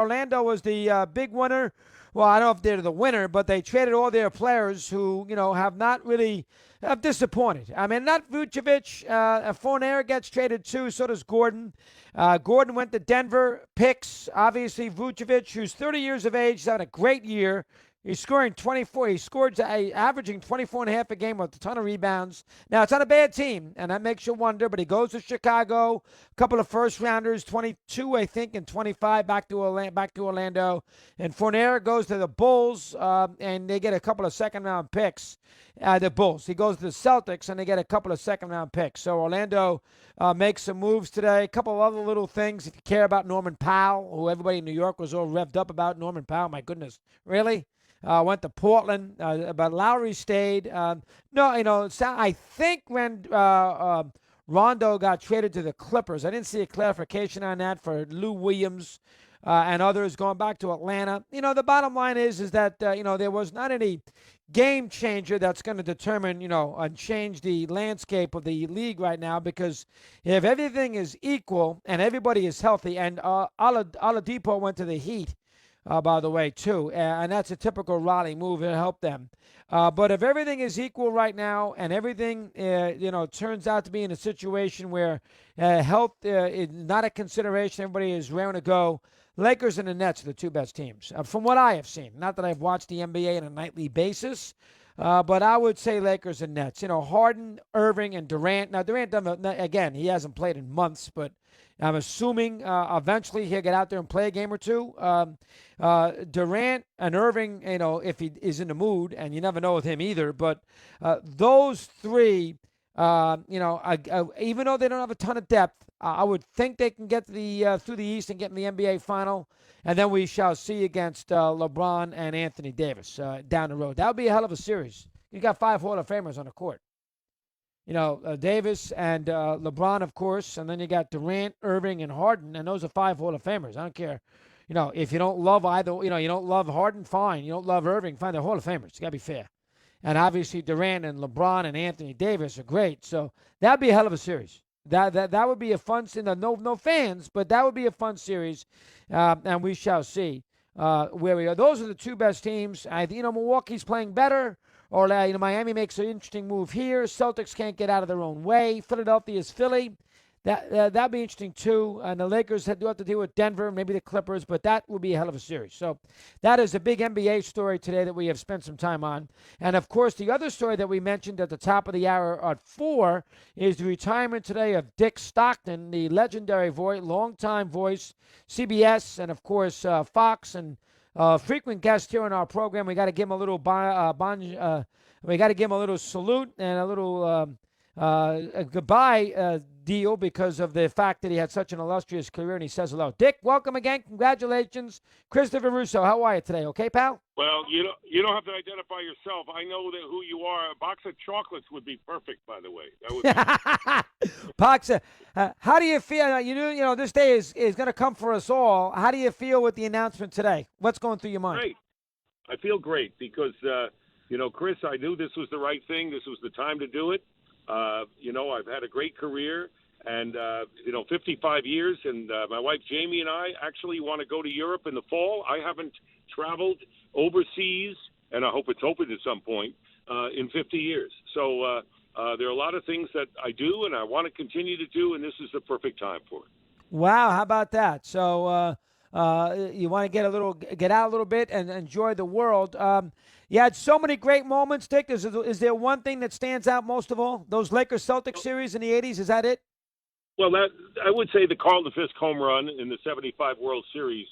Orlando was the big winner. Well, I don't know if they're the winner, but they traded all their players who, have not really have disappointed. I mean, not Vucevic. Fournier gets traded too. So does Gordon. Gordon went to Denver. Picks, obviously, Vucevic, who's 30 years of age, he's had a great year. He's scoring 24. He scored averaging 24 and a half a game with a ton of rebounds. Now, it's not a bad team, and that makes you wonder, but he goes to Chicago, a couple of first-rounders, 22, I think, and 25 back to Orlando. And Fournier goes to the Bulls, and they get a couple of second-round picks. The Bulls. He goes to the Celtics, and they get a couple of second-round picks. So Orlando makes some moves today. A couple of other little things. If you care about Norman Powell, who everybody in New York was all revved up about, Norman Powell, my goodness, really? Went to Portland, but Lowry stayed. I think when Rondo got traded to the Clippers, I didn't see a clarification on that for Lou Williams and others going back to Atlanta. The bottom line is that, there was not any game changer that's going to determine, and change the landscape of the league right now, because if everything is equal and everybody is healthy, and Oladipo went to the Heat, by the way, too. And that's a typical Raleigh move. It'll help them. But if everything is equal right now and everything, turns out to be in a situation where health is not a consideration, everybody is raring to go, Lakers and the Nets are the two best teams, from what I have seen. Not that I've watched the NBA on a nightly basis, but I would say Lakers and Nets. Harden, Irving, and Durant. Now, Durant, again, he hasn't played in months, but I'm assuming eventually he'll get out there and play a game or two. Durant and Irving, if he is in the mood, and you never know with him either. But those three, even though they don't have a ton of depth, I would think they can get through the East and get in the NBA final. And then we shall see against LeBron and Anthony Davis down the road. That would be a hell of a series. You got 5 Hall of Famers on the court. Davis and LeBron, of course, and then you got Durant, Irving, and Harden, and those are 5 Hall of Famers. I don't care. If you don't love either, you don't love Harden, fine. You don't love Irving, fine. They're Hall of Famers. You got to be fair. And obviously Durant and LeBron and Anthony Davis are great. So that'd be a hell of a series. That would be a fun, no fans, but that would be a fun series, and we shall see where we are. Those are the two best teams. Milwaukee's playing better. Or, Miami makes an interesting move here. Celtics can't get out of their own way. Philadelphia's Philly. That'd be interesting, too. And the Lakers do have to deal with Denver, maybe the Clippers, but that will be a hell of a series. So that is a big NBA story today that we have spent some time on. And, of course, the other story that we mentioned at the top of the hour at 4 is the retirement today of Dick Stockton, the legendary voice, longtime voice, CBS, and, of course, Fox, and frequent guest here on our program. We got to give him a little we got to give him a little salute and a little a goodbye deal because of the fact that he had such an illustrious career, and he says hello. Dick, welcome again. Congratulations. Christopher Russo, how are you today? Okay, pal? Well, you don't have to identify yourself. I know that who you are. A box of chocolates would be perfect, by the way. That would be box of, how do you feel? This day is going to come for us all. How do you feel with the announcement today? What's going through your mind? Great. I feel great because, Chris, I knew this was the right thing. This was the time to do it. I've had a great career and, 55 years, and my wife Jamie and I actually want to go to Europe in the fall. I haven't traveled overseas, and I hope it's open at some point, in 50 years. So there are a lot of things that I do and I want to continue to do, and this is the perfect time for it. Wow, how about that? So you want to get out a little bit and enjoy the world. You had so many great moments, Dick. Is there one thing that stands out most of all? Those Lakers-Celtics series in the 80s, is that it? Well, I would say the Carlton Fisk home run in the 75 World Series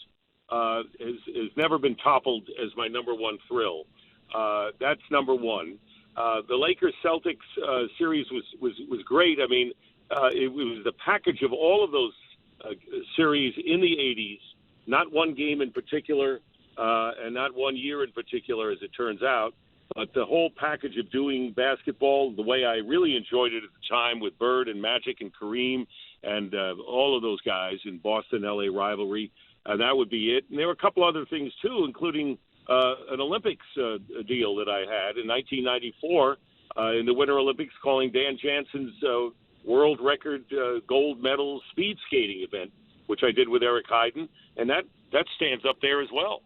has never been toppled as my number one thrill. That's number one. The Lakers-Celtics series was great. I mean, it was the package of all of those series in the 80s, not one game in particular, and not one year in particular, as it turns out, but the whole package of doing basketball the way I really enjoyed it at the time with Bird and Magic and Kareem and all of those guys in Boston-LA rivalry, that would be it. And there were a couple other things, too, including an Olympics deal that I had in 1994 in the Winter Olympics, calling Dan Jansen's world record gold medal speed skating event, which I did with Eric Heiden. And that that stands up there as well.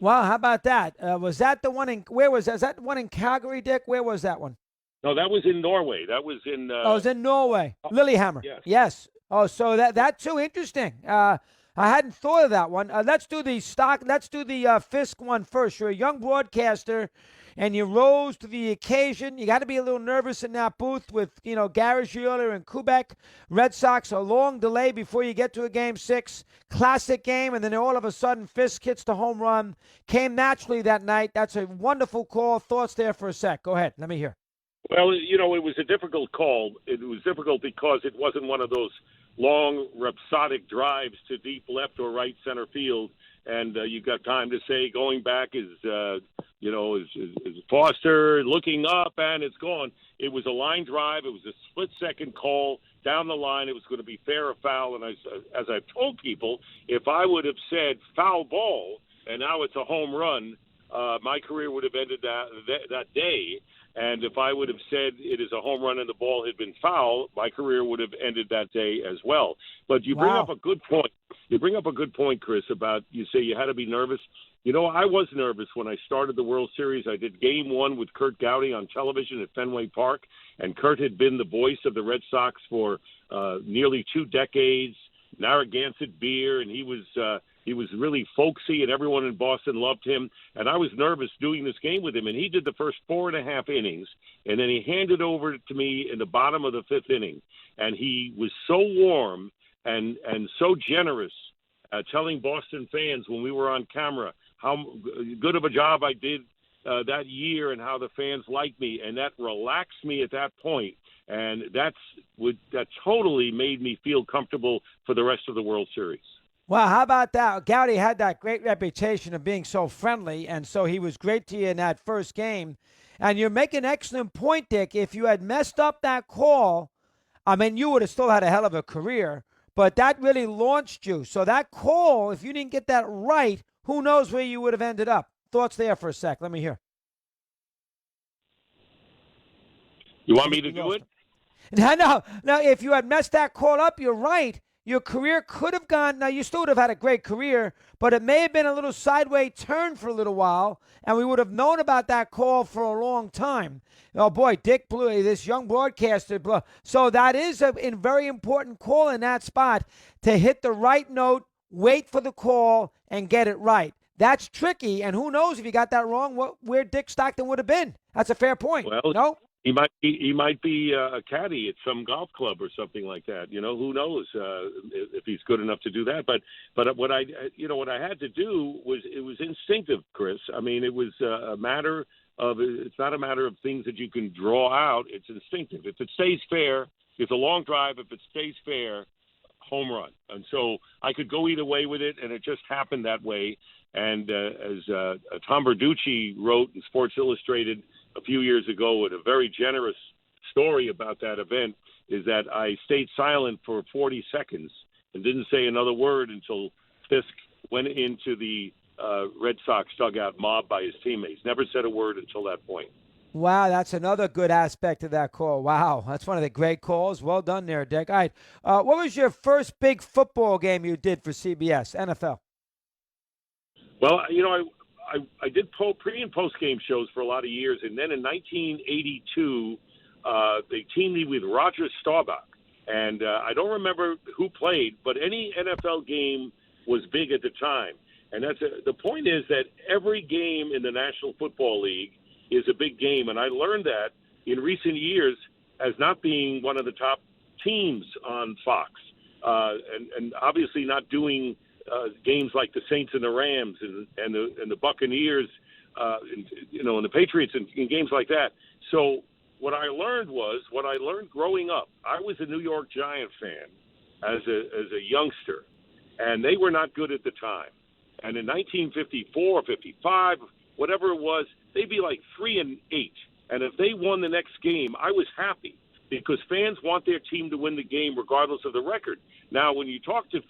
Wow, how about that? Was that the one in, where was that? Is that the one in Calgary, Dick? Where was that one? No, that was in Norway. That was in. Oh, it was in Norway. Lillehammer. Yes. Yes. Oh, so that too interesting. I hadn't thought of that one. Let's do the Fisk one first. You're a young broadcaster, and you rose to the occasion. You got to be a little nervous in that booth with Gary Giola and Quebec Red Sox. A long delay before you get to a Game 6. Classic game, and then all of a sudden Fisk hits the home run. Came naturally that night. That's a wonderful call. Thoughts there for a sec. Go ahead. Let me hear. Well, it was a difficult call. It was difficult because it wasn't one of those long, rhapsodic drives to deep left or right center field, and you've got time to say going back is Foster looking up, and it's gone. It was a line drive. It was a split-second call down the line. It was going to be fair or foul, and as I've told people, if I would have said foul ball and now it's a home run, my career would have ended that day. And if I would have said it is a home run and the ball had been foul, my career would have ended that day as well. But you bring up a good point. You bring up a good point, Chris, about you say you had to be nervous. I was nervous when I started the World Series. I did Game 1 with Curt Gowdy on television at Fenway Park, and Curt had been the voice of the Red Sox for nearly 2 decades, Narragansett beer, and he was really folksy, and everyone in Boston loved him. And I was nervous doing this game with him, and he did the first 4.5 innings, and then he handed over to me in the bottom of the 5th inning. And he was so warm and so generous, telling Boston fans when we were on camera how good of a job I did that year and how the fans liked me, and that relaxed me at that point. And that totally made me feel comfortable for the rest of the World Series. Well, how about that? Gowdy had that great reputation of being so friendly, and so he was great to you in that first game. And you're making an excellent point, Dick. If you had messed up that call, you would have still had a hell of a career, but that really launched you. So that call, if you didn't get that right, who knows where you would have ended up. Thoughts there for a sec. Let me hear. You want me to do it? No. If you had messed that call up, you're right. Your career could have gone. Now, you still would have had a great career, but it may have been a little sideways turn for a little while, and we would have known about that call for a long time. Oh, boy, Dick blew, this young broadcaster blew. So that is a very important call in that spot to hit the right note, wait for the call, and get it right. That's tricky, and who knows if you got that wrong, where Dick Stockton would have been. That's a fair point. Well, no? He might be a caddy at some golf club or something like that. Who knows if he's good enough to do that. But what I had to do it was instinctive, Chris. It was a matter of, it's not a matter of things that you can draw out. It's instinctive. If it stays fair, it's a long drive. If it stays fair, home run. And so I could go either way with it, and it just happened that way. And as Tom Verducci wrote in Sports Illustrated a few years ago with a very generous story about that event, is that I stayed silent for 40 seconds and didn't say another word until Fisk went into the Red Sox dugout mobbed by his teammates. Never said a word until that point. Wow, that's another good aspect of that call. Wow, that's one of the great calls. Well done there, Dick. All right, what was your first big football game you did for CBS, NFL? Well, I did pre- and post-game shows for a lot of years, and then in 1982, they teamed me with Roger Staubach. And I don't remember who played, but any NFL game was big at the time. And the point is that every game in the National Football League is a big game, and I learned that in recent years as not being one of the top teams on Fox, and obviously not doing games like the Saints and the Rams and the Buccaneers, and the Patriots and games like that. So what I learned growing up. I was a New York Giants fan as a youngster, and they were not good at the time. And in 1954, 55, whatever it was, they'd be like 3-8. And if they won the next game, I was happy because fans want their team to win the game regardless of the record. Now, when you talk to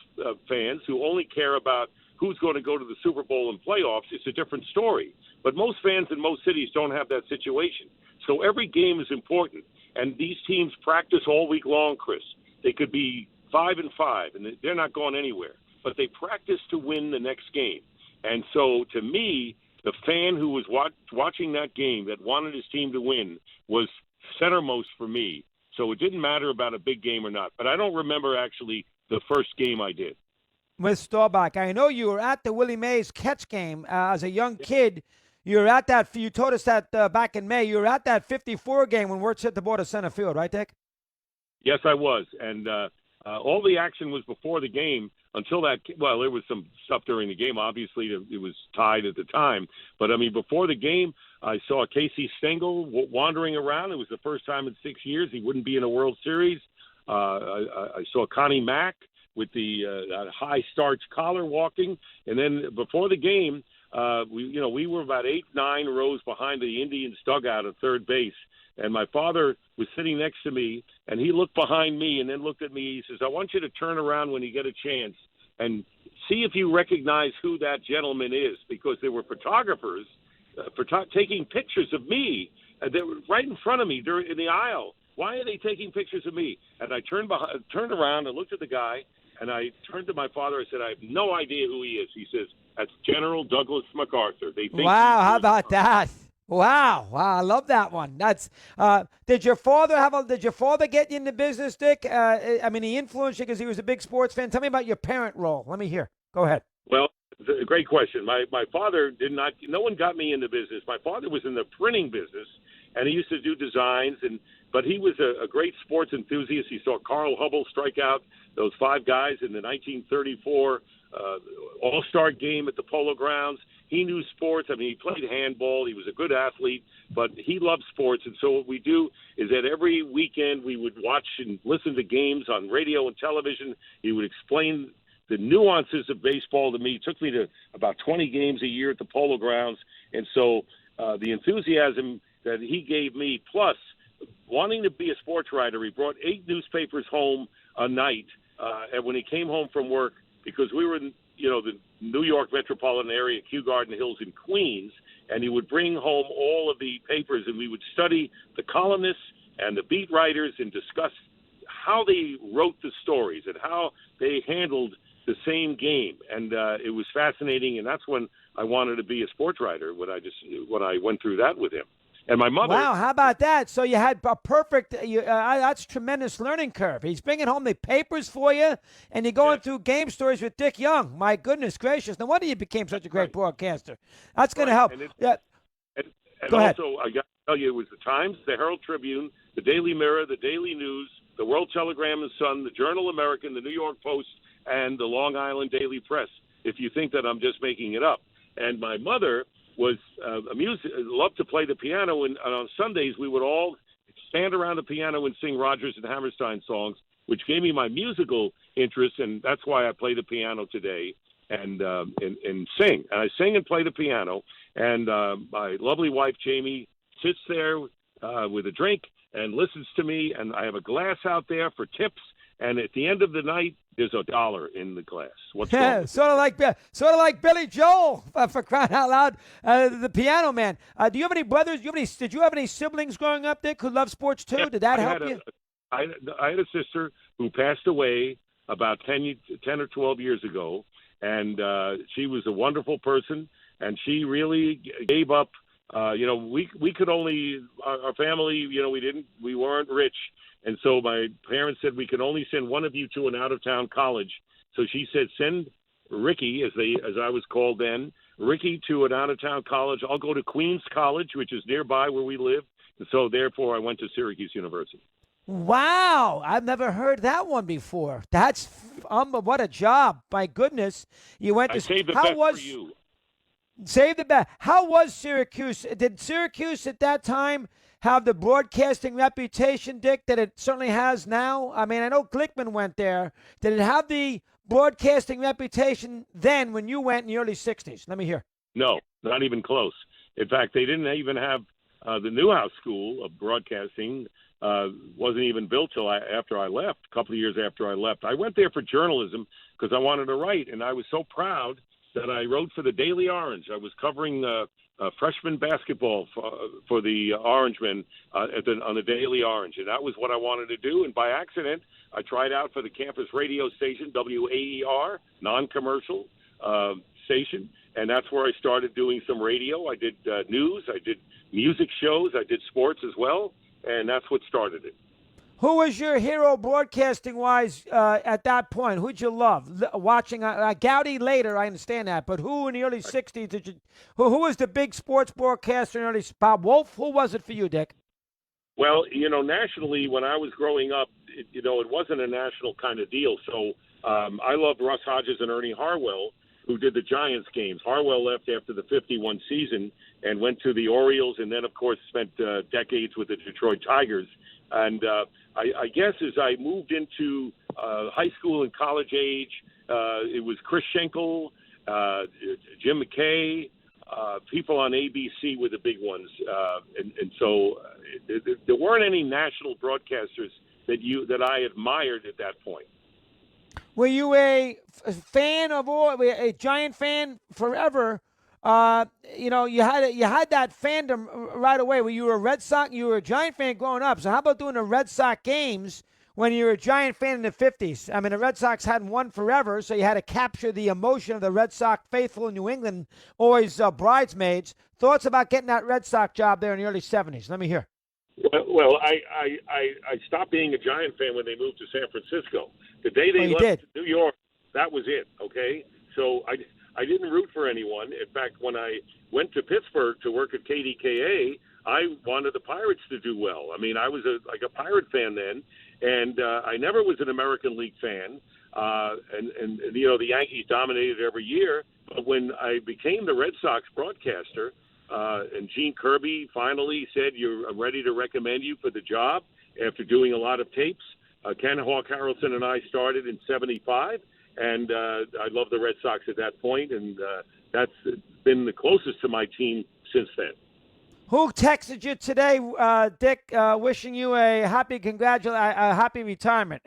fans who only care about who's going to go to the Super Bowl and playoffs, it's a different story. But most fans in most cities don't have that situation. So every game is important. And these teams practice all week long, Chris. They could be 5-5, and they're not going anywhere. but they practiced to win the next game. And so, to me, the fan who was watching that game that wanted his team to win was centermost for me. So it didn't matter about a big game or not. But I don't remember actually the first game I did. With Staubach, I know you were at the Willie Mays catch game as a young kid. You were at that. You told us that back in May. You were at that 54 game when Wirtz hit the ball to center field, right, Dick? Yes, I was. And all the action was before the game until that. Well, there was some stuff during the game. Obviously, it was tied at the time. But, I mean, before the game, I saw Casey Stengel wandering around. It was the first time in 6 years he wouldn't be in a World Series. I saw Connie Mack with the high starch collar walking. And then before the game, we were about 8-9 rows behind the Indians dugout at third base. And my father was sitting next to me, and he looked behind me and then looked at me. He says, I want you to turn around when you get a chance and see if you recognize who that gentleman is, because there were photographers taking pictures of me. They were right in front of me in the aisle. Why are they taking pictures of me? And I turned around and looked at the guy, and I turned to my father. I said, I have no idea who he is. He says, that's General Douglas MacArthur. Wow, how about that? Wow, I love that one. That's did your father get you into business, Dick? I mean, he influenced you because he was a big sports fan. Tell me about your parent role. Let me hear. Go ahead. Well, it's a great question. My father did not. No one got me into business. My father was in the printing business, and he used to do designs. But he was a great sports enthusiast. He saw Carl Hubble strike out those 5 guys in the 1934 All-Star game at the Polo Grounds. He knew sports. I mean, he played handball. He was a good athlete, but he loved sports. And so what we do is that every weekend we would watch and listen to games on radio and television. He would explain the nuances of baseball to me. It took me to about 20 games a year at the Polo Grounds. And so the enthusiasm that he gave me, plus wanting to be a sports writer, he brought 8 newspapers home a night. And when he came home from work, because we were in, the New York metropolitan area, Kew Garden Hills in Queens, and he would bring home all of the papers, and we would study the columnists and the beat writers and discuss how they wrote the stories and how they handled the same game. And it was fascinating, and that's when I wanted to be a sports writer, when I went through that with him. And my mother. Wow, how about that? So you had a perfect. That's tremendous learning curve. He's bringing home the papers for you, and you're going through game stories with Dick Young. My goodness gracious! No wonder you became such a great broadcaster. That's going to help. And Go ahead. Also, I got to tell you, it was the Times, the Herald Tribune, the Daily Mirror, the Daily News, the World Telegram and Sun, the Journal American, the New York Post, and the Long Island Daily Press. If you think that I'm just making it up. And my mother was loved to play the piano, and on Sundays we would all stand around the piano and sing Rodgers and Hammerstein songs, which gave me my musical interest, and that's why I play the piano today and sing. And I sing and play the piano, and my lovely wife Jamie sits there with a drink and listens to me, and I have a glass out there for tips, and at the end of the night there's $1 in the glass. What's wrong? sort of like Billy Joel, for crying out loud, the piano man. Do you have any brothers? Did you have any siblings growing up, Dick, who loved sports too? Yeah, Did that help you? I had a sister who passed away about 10 or 12 years ago, and she was a wonderful person, and she really gave up. We could only, our family, we weren't rich. And so my parents said, we can only send one of you to an out-of-town college. So she said, send Ricky, as I was called then, Ricky to an out-of-town college. I'll go to Queens College, which is nearby where we live. And so therefore I went to Syracuse University. Wow, I've never heard that one before. That's what a job! My goodness, you went to. I saved the best for you. Save the best. How was Syracuse? Did Syracuse at that time have the broadcasting reputation, Dick, that it certainly has now? I mean, I know Glickman went there. Did it have the broadcasting reputation then when you went in the early 60s? Let me hear. No, not even close. In fact, they didn't even have the Newhouse School of Broadcasting. Wasn't even built till after I left, a couple of years after I left. I went there for journalism because I wanted to write, and I was so proud that I wrote for the Daily Orange. I was covering freshman basketball for the Orangemen on the Daily Orange, and that was what I wanted to do. And by accident, I tried out for the campus radio station, WAER, non-commercial station, and that's where I started doing some radio. I did news, I did music shows, I did sports as well, and that's what started it. Who was your hero broadcasting-wise at that point? Who'd you love? Watching Gowdy later, I understand that, but who in the early 60s did you – who was the big sports broadcaster in the early – Bob Wolf? Who was it for you, Dick? Well, nationally, when I was growing up, it wasn't a national kind of deal. So I loved Russ Hodges and Ernie Harwell, who did the Giants games. Harwell left after the 51 season and went to the Orioles and then, of course, spent decades with the Detroit Tigers. And I guess as I moved into high school and college age, it was Chris Schenkel, Jim McKay, people on ABC were the big ones. And so there weren't any national broadcasters that I admired at that point. Were you a fan of a Giant fan forever? You had that fandom right away. Were you a Red Sox? You were a Giant fan growing up. So how about doing the Red Sox games when you were a Giant fan in the 50s? I mean, the Red Sox hadn't won forever, so you had to capture the emotion of the Red Sox faithful in New England, always bridesmaids. Thoughts about getting that Red Sox job there in the early 70s? Let me hear. Well, I stopped being a Giant fan when they moved to San Francisco. The day they left to New York, that was it, okay? So I didn't root for anyone. In fact, when I went to Pittsburgh to work at KDKA, I wanted the Pirates to do well. I mean, I was a Pirate fan then, and I never was an American League fan. And the Yankees dominated every year. But when I became the Red Sox broadcaster, and Gene Kirby finally said, I'm ready to recommend you for the job after doing a lot of tapes, Ken Hawk Harrelson and I started in 75. And I love the Red Sox at that point, and that's been the closest to my team since then. Who texted you today, Dick, wishing you a happy retirement?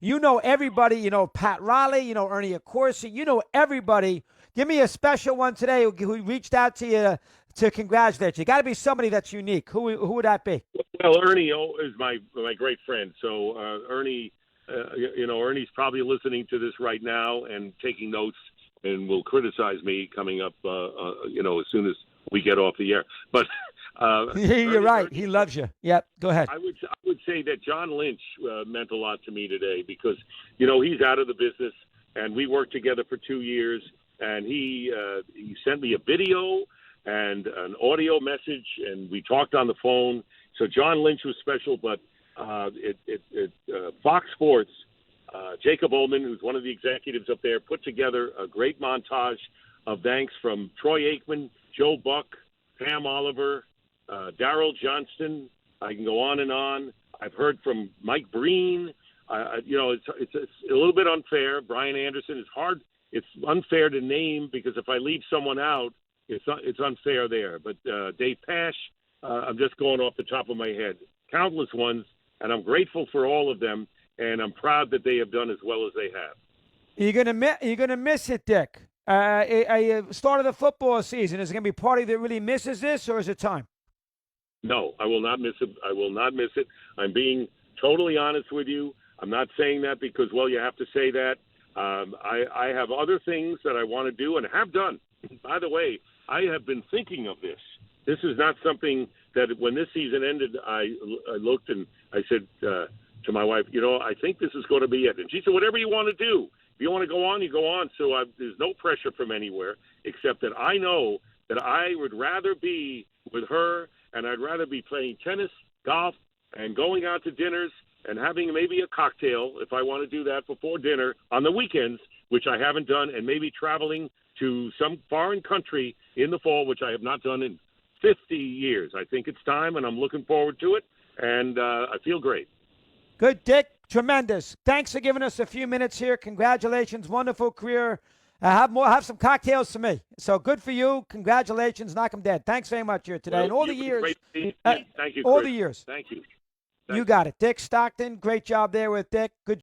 You know everybody. You know Pat Riley. You know Ernie Accorsi. You know everybody. Give me a special one today who reached out to you to congratulate you. Got to be somebody that's unique. Who would that be? Well, Ernie is my great friend. So Ernie. Ernie's probably listening to this right now and taking notes and will criticize me coming up, as soon as we get off the air. But you're right. Ernie, he loves you. Yep. Go ahead. I would say that John Lynch meant a lot to me today because, he's out of the business and we worked together for 2 years and he sent me a video and an audio message and we talked on the phone. So John Lynch was special, but Fox Sports, Jacob Ullman, who's one of the executives up there, put together a great montage of thanks from Troy Aikman, Joe Buck, Pam Oliver, Darrell Johnston. I can go on and on. I've heard from Mike Breen. It's a little bit unfair. Brian Anderson is hard. It's unfair to name because if I leave someone out, it's unfair there. But Dave Pash, I'm just going off the top of my head. Countless ones. And I'm grateful for all of them, and I'm proud that they have done as well as they have. You're gonna miss it, Dick. Start of the football season. Is it gonna be a party that really misses this, or is it time? No, I will not miss it. I will not miss it. I'm being totally honest with you. I'm not saying that because, you have to say that. I have other things that I want to do and have done. By the way, I have been thinking of this. This is not something that when this season ended, I looked and I said to my wife, I think this is going to be it. And she said, whatever you want to do. If you want to go on, you go on. So there's no pressure from anywhere except that I know that I would rather be with her and I'd rather be playing tennis, golf, and going out to dinners and having maybe a cocktail if I want to do that before dinner on the weekends, which I haven't done, and maybe traveling to some foreign country in the fall, which I have not done in 50 years. I think it's time, and I'm looking forward to it, and I feel great. Good, Dick. Tremendous. Thanks for giving us a few minutes here. Congratulations. Wonderful career. Have some cocktails for me. So good for you. Congratulations. Knock 'em dead. Thanks very much here today. Well, and all the years. Thank you, all Chris. the years. Thank you. You got it. Dick Stockton. Great job there with Dick. Good